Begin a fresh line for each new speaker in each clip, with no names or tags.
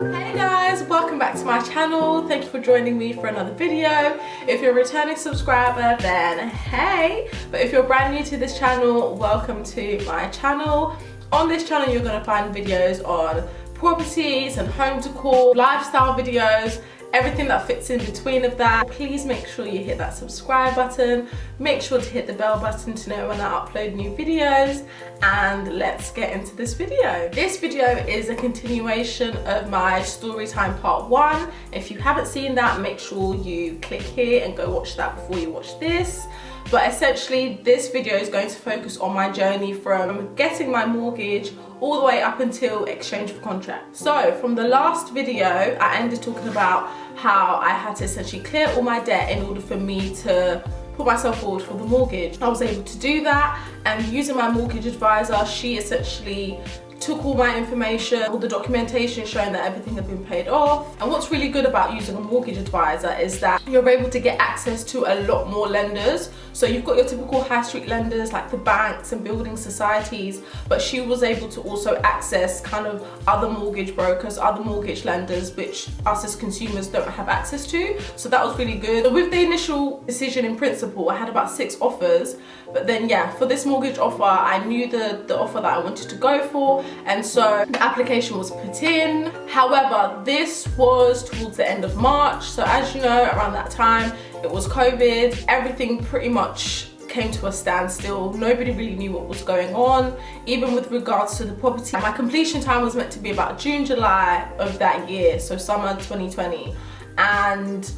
Hey guys, welcome back to my channel. Thank you for joining me for another video. If you're a returning subscriber, then hey, but if you're brand new to this channel, welcome to my channel. On this channel you're going to find videos on properties and home decor, lifestyle videos, everything that fits in between of that. Please make sure you hit that subscribe button, make sure to hit the bell button to know when I upload new videos, and let's get into this video. This video is a continuation of my story time part 1. If you haven't seen that, make sure you click here and go watch that before you watch this. But essentially this video is going to focus on my journey from getting my mortgage all the way up until exchange of contract. So from the last video I ended talking about how I had to essentially clear all my debt in order for me to put myself forward for the mortgage. I was able to do that, and using my mortgage advisor, she essentially took all my information, all the documentation showing that everything had been paid off. And what's really good about using a mortgage advisor is that you're able to get access to a lot more lenders. So you've got your typical high street lenders like the banks and building societies, but she was able to also access kind of other mortgage brokers, other mortgage lenders, which us as consumers don't have access to. So that was really good. So with the initial decision in principle, I had about 6 offers, but then yeah, for this mortgage offer, I knew the offer that I wanted to go for, and so the application was put in. However, this was towards the end of March, so as you know, around that time it was COVID. Everything pretty much came to a standstill. Nobody really knew what was going on, even with regards to the property. My completion time was meant to be about June, July of that year, so summer 2020, and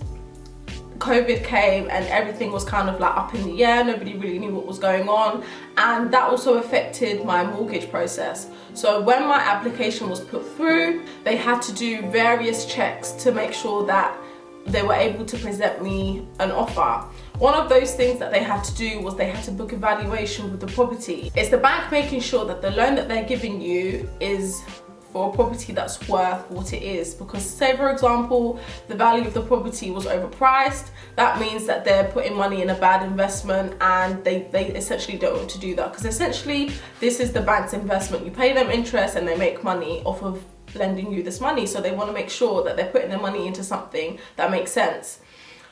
COVID came and everything was kind of like up in the air. Nobody really knew what was going on, and that also affected my mortgage process. So when my application was put through, they had to do various checks to make sure that they were able to present me an offer. One of those things that they had to do was they had to book a valuation with the property. It's the bank making sure that the loan that they're giving you is for a property that's worth what it is. Because say for example, the value of the property was overpriced, that means that they're putting money in a bad investment, and they essentially don't want to do that, because essentially this is the bank's investment. You pay them interest and they make money off of lending you this money, so they want to make sure that they're putting their money into something that makes sense.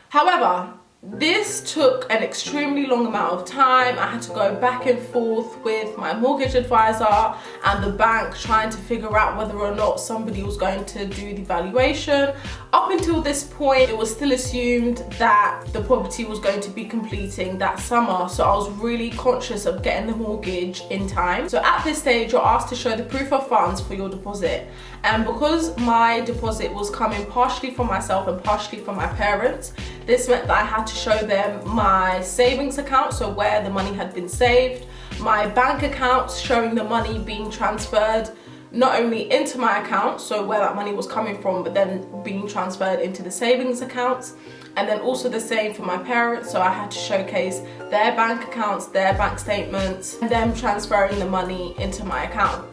However, this took an extremely long amount of time. I had to go back and forth with my mortgage advisor and the bank trying to figure out whether or not somebody was going to do the valuation. Up until this point, it was still assumed that the property was going to be completing that summer, so I was really conscious of getting the mortgage in time. So at this stage, you're asked to show the proof of funds for your deposit, and because my deposit was coming partially from myself and partially from my parents, this meant that I had to show them my savings account, so where the money had been saved, my bank accounts showing the money being transferred not only into my account, so where that money was coming from, but then being transferred into the savings accounts, and then also the same for my parents. So I had to showcase their bank accounts, their bank statements, and them transferring the money into my account.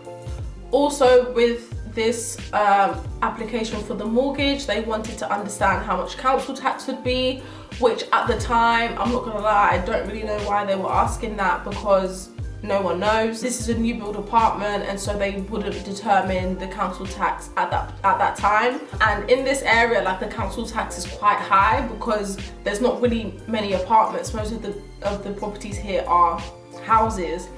Also with this application for the mortgage, they wanted to understand how much council tax would be, which at the time, I'm not gonna lie, I don't really know why they were asking that, because no one knows. This is a new build apartment, and so they wouldn't determine the council tax at that time. And in this area, like, the council tax is quite high because there's not really many apartments. Most of the properties here are houses,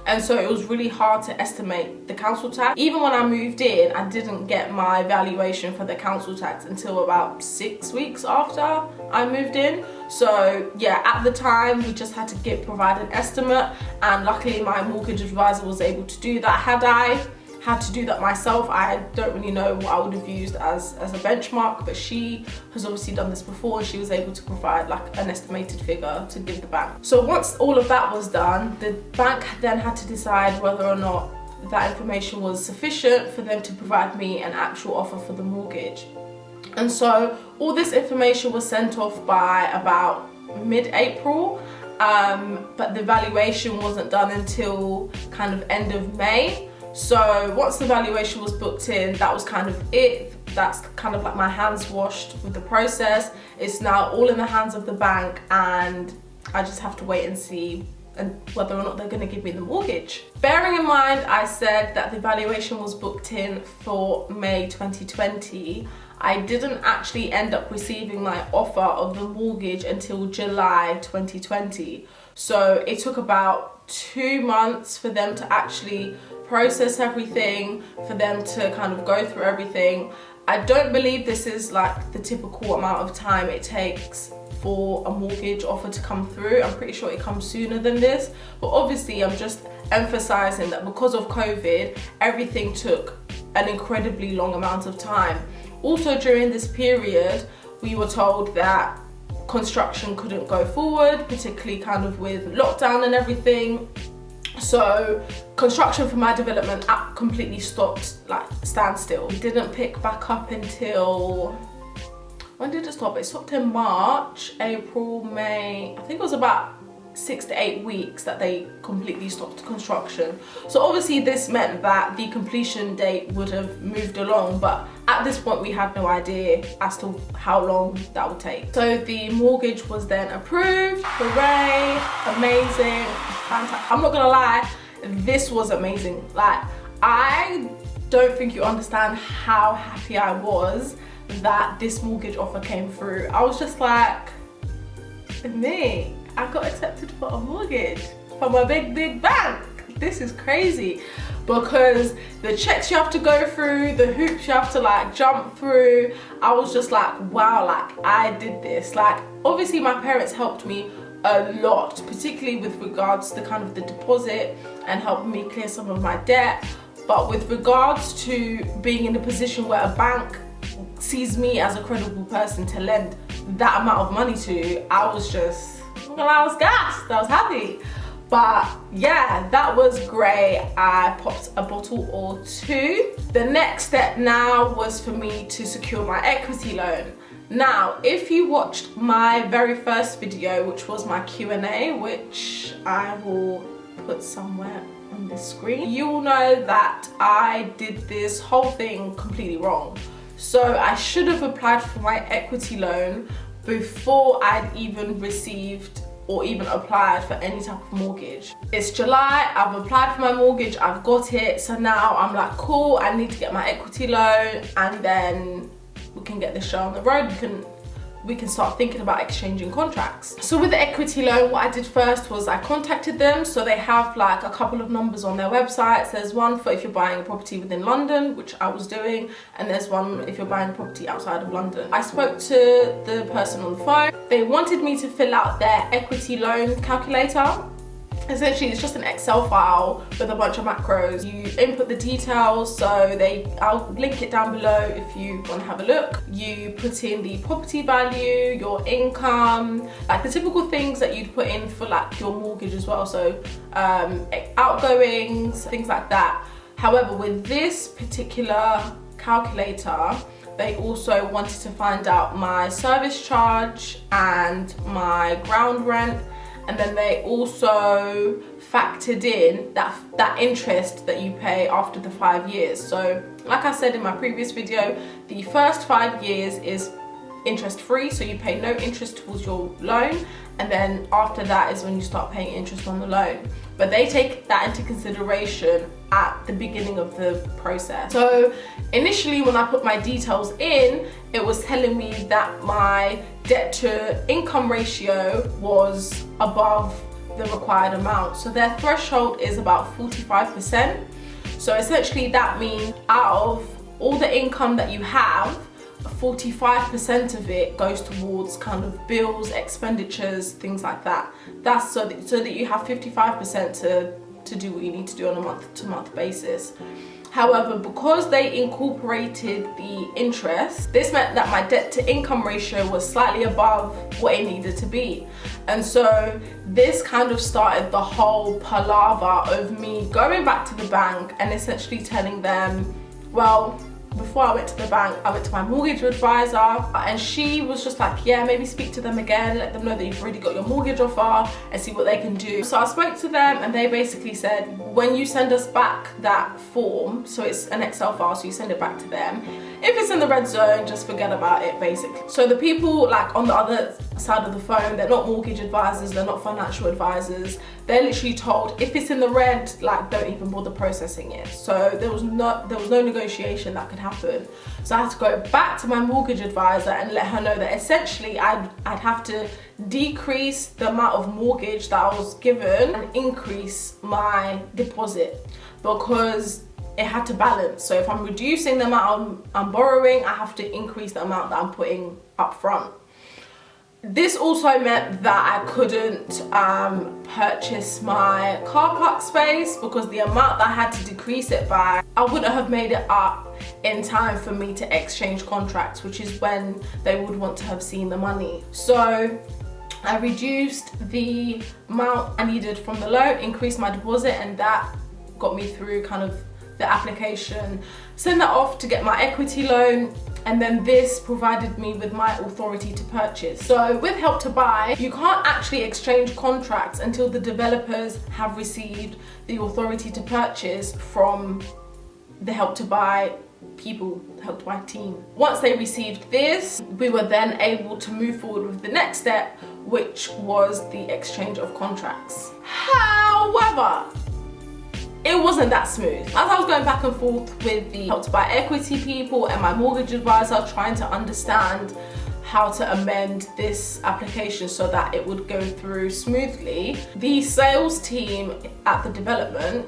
and so it was really hard to estimate the council tax. Even when I moved in, I didn't get my valuation for the council tax until about 6 weeks after I moved in. So yeah, at the time we just had to provide an estimate, and luckily my mortgage advisor was able to do that. Had I had to do that myself, I don't really know what I would have used as a benchmark, but she has obviously done this before, and she was able to provide like an estimated figure to give the bank. So once all of that was done, the bank then had to decide whether or not that information was sufficient for them to provide me an actual offer for the mortgage. And so all this information was sent off by about mid-April, but the valuation wasn't done until kind of end of May. So once the valuation was booked in, that was kind of it. That's kind of like my hands washed with the process. It's now all in the hands of the bank, and I just have to wait and see and whether or not they're going to give me the mortgage. Bearing in mind, I said that the valuation was booked in for May 2020. I didn't actually end up receiving my offer of the mortgage until July 2020. So it took about 2 months for them to actually process everything, for them to kind of go through everything. I don't believe this is like the typical amount of time it takes for a mortgage offer to come through. I'm pretty sure it comes sooner than this, but obviously I'm just emphasizing that because of COVID, everything took an incredibly long amount of time. Also during this period, we were told that construction couldn't go forward, particularly kind of with lockdown and everything. So construction for my development completely stopped, like standstill. It didn't pick back up until, when did it stop? It stopped in March, April, May. I think it was about 6 to 8 weeks that they completely stopped construction. So obviously this meant that the completion date would have moved along, but at this point we had no idea as to how long that would take. So the mortgage was then approved. Hooray, amazing, fantastic. I'm not gonna lie, this was amazing. Like, I don't think you understand how happy I was that this mortgage offer came through. I was just like, me, I got accepted for a mortgage from a big bank. This is crazy, because the checks you have to go through, the hoops you have to like jump through, I was just like, wow, like I did this. Like, obviously my parents helped me a lot, particularly with regards to kind of the deposit and helping me clear some of my debt. But with regards to being in a position where a bank sees me as a credible person to lend that amount of money to, I was just, well, I was gassed, I was happy. But yeah, that was great. I popped a bottle or two. The next step now was for me to secure my equity loan. Now, if you watched my very first video, which was my Q&A, which I will put somewhere on the screen, you will know that I did this whole thing completely wrong. So I should have applied for my equity loan before I'd even received or even applied for any type of mortgage. It's July, I've applied for my mortgage, I've got it, so now I'm like, cool, I need to get my equity loan, and then we can get this show on the road. We can start thinking about exchanging contracts. So with the equity loan, what I did first was I contacted them. So they have like a couple of numbers on their websites. There's one for if you're buying a property within London, which I was doing, and there's one if you're buying a property outside of London. I spoke to the person on the phone. They wanted me to fill out their equity loan calculator. Essentially, it's just an Excel file with a bunch of macros. You input the details, so I'll link it down below if you want to have a look. You put in the property value, your income, like the typical things that you'd put in for like your mortgage as well. So outgoings, things like that. However, with this particular calculator, they also wanted to find out my service charge and my ground rent. And then they also factored in that interest that you pay after the 5 years. So like I said in my previous video, the first 5 years is interest free, so you pay no interest towards your loan, and then after that is when you start paying interest on the loan. But they take that into consideration at the beginning of the process. So initially when I put my details in, it was telling me that my debt to income ratio was above the required amount. So their threshold is about 45%. So essentially that means out of all the income that you have, 45% of it goes towards kind of bills, expenditures, things like that. That's so that you have 55% to do what you need to do on a month-to-month basis. However, because they incorporated the interest, this meant that my debt to income ratio was slightly above what it needed to be. And so this kind of started the whole palaver of me going back to the bank and essentially telling them, well, before I went to the bank, I went to my mortgage advisor, and she was just like, yeah, maybe speak to them again, let them know that you've already got your mortgage offer and see what they can do. So I spoke to them and they basically said, when you send us back that form, so it's an Excel file, so you send it back to them, if it's in the red zone, just forget about it, basically. So the people like on the other side of the phone, they're not mortgage advisors, they're not financial advisors. They're literally told if it's in the red, like, don't even bother processing it. So there was no negotiation that could happen. So I had to go back to my mortgage advisor and let her know that essentially I'd have to decrease the amount of mortgage that I was given and increase my deposit, because it had to balance. So if I'm reducing the amount I'm borrowing, I have to increase the amount that I'm putting up front. This also meant that I couldn't purchase my car park space, because the amount that I had to decrease it by, I wouldn't have made it up in time for me to exchange contracts, which is when they would want to have seen the money. So I reduced the amount I needed from the loan, increased my deposit, and that got me through kind of the application, send that off to get my equity loan, and then this provided me with my authority to purchase. So with Help to Buy, you can't actually exchange contracts until the developers have received the authority to purchase from the Help to Buy people, Help to Buy team. Once they received this, we were then able to move forward with the next step, which was the exchange of contracts. However, it wasn't that smooth. As I was going back and forth with the Help to Buy equity people and my mortgage advisor, trying to understand how to amend this application so that it would go through smoothly, the sales team at the development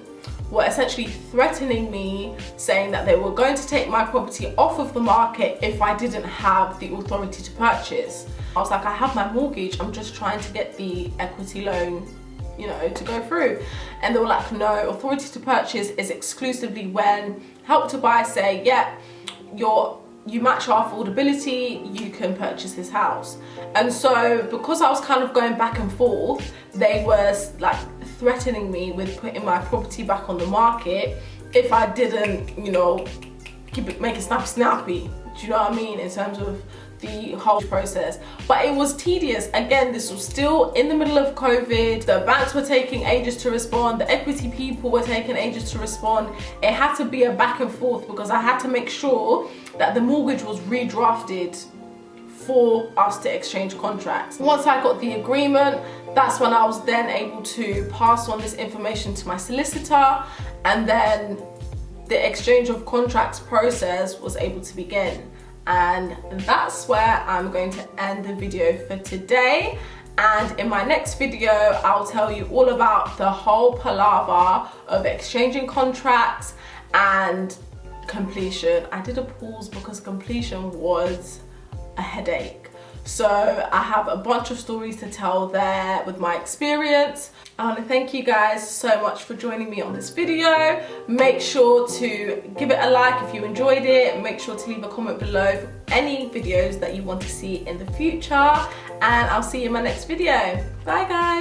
were essentially threatening me, saying that they were going to take my property off of the market if I didn't have the authority to purchase. I was like, I have my mortgage, I'm just trying to get the equity loan, you know, to go through. And they were like, no, authority to purchase is exclusively when Help to Buy say, yeah, you match our affordability, you can purchase this house. And so because I was kind of going back and forth, they were like threatening me with putting my property back on the market if I didn't, you know, make it snappy. Do you know what I mean? In terms of the whole process. But it was tedious. Again, this was still in the middle of COVID. The banks were taking ages to respond. The equity people were taking ages to respond. It had to be a back and forth, because I had to make sure that the mortgage was redrafted for us to exchange contracts. Once I got the agreement, that's when I was then able to pass on this information to my solicitor, and then the exchange of contracts process was able to begin. And that's where I'm going to end the video for today. And in my next video, I'll tell you all about the whole palaver of exchanging contracts and completion. I did a pause because completion was a headache. So I have a bunch of stories to tell there with my experience. I want to thank you guys so much for joining me on this video. Make sure to give it a like if you enjoyed it. Make sure to leave a comment below for any videos that you want to see in the future. And I'll see you in my next video. Bye guys.